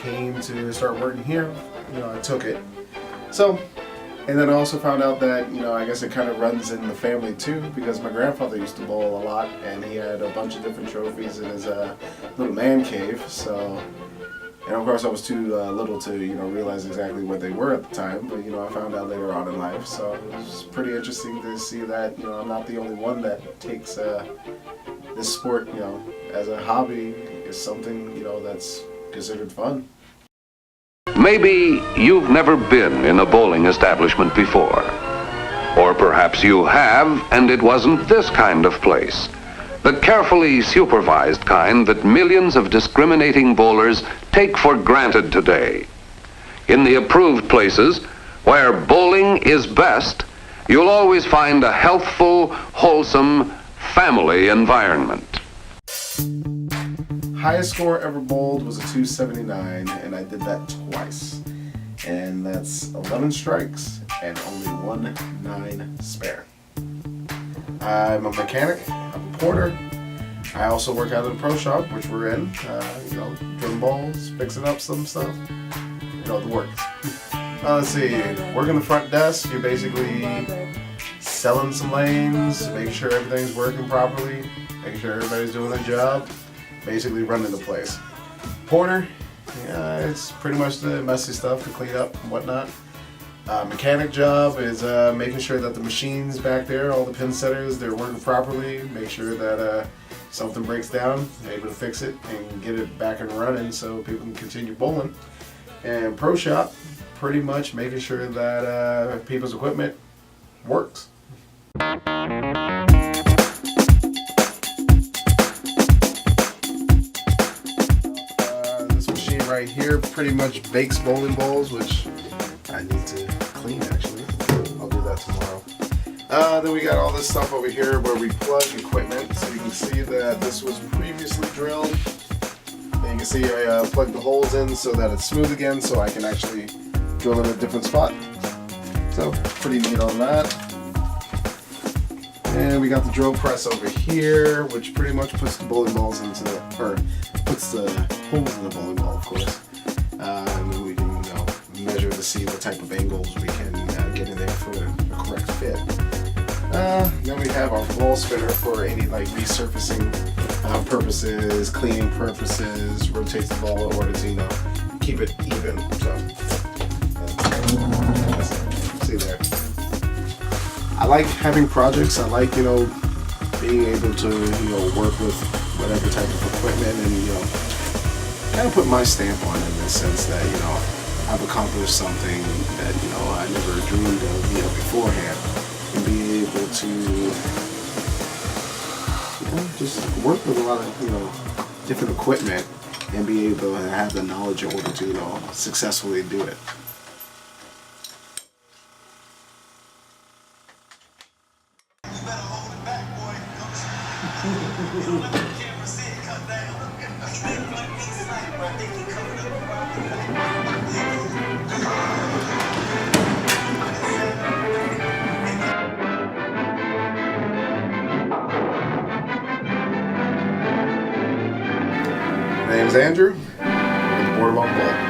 came to start working here, I took it. So, and then I also found out that, I guess it kind of runs in the family too, because my grandfather used to bowl a lot, and he had a bunch of different trophies in his little man cave. So, and of course I was too little to, realize exactly what they were at the time, but, I found out later on in life. So it was pretty interesting to see that, I'm not the only one that takes this sport, as a hobby. Is something, that's considered fun. Maybe you've never been in a bowling establishment before. Or perhaps you have, and it wasn't this kind of place. The carefully supervised kind that millions of discriminating bowlers take for granted today. In the approved places, where bowling is best, you'll always find a healthful, wholesome, family environment. Highest score ever bowled was a 279, and I did that twice. And that's 11 strikes and only 1 9 spare. I'm a mechanic, I'm a porter. I also work out at a pro shop, which we're in. Drum balls, fixing up some stuff. The works. Let's see, working the front desk, you're basically selling some lanes, making sure everything's working properly, making sure everybody's doing their job. Basically running the place. Porter, it's pretty much the messy stuff to clean up and whatnot. Mechanic job is making sure that the machines back there, all the pin setters, they're working properly. Make sure that something breaks down, able to fix it and get it back and running so people can continue bowling. And pro shop, pretty much making sure that people's equipment works. Right here pretty much bakes bowling balls, which I need to clean actually. I'll do that tomorrow. Then we got all this stuff over here where we plug equipment. So you can see that this was previously drilled. And you can see I plugged the holes in so that it's smooth again, so I can actually drill in a different spot. So pretty neat on that. And we got the drill press over here, which pretty much puts the bowling balls into puts the holes in the bowling ball, of course. And then we can, measure to see what type of angles we can get in there for a correct fit. Then we have our ball spinner for any resurfacing purposes, cleaning purposes, rotates the ball in order to, keep it even. So, see there. I like having projects. I like, being able to, work with whatever type of equipment and, kind of put my stamp on it in the sense that, I've accomplished something that, I never dreamed of, beforehand. And be able to, just work with a lot of, different equipment and be able to have the knowledge in order to, successfully do it. My name's Andrew with Boardwalk Bowl.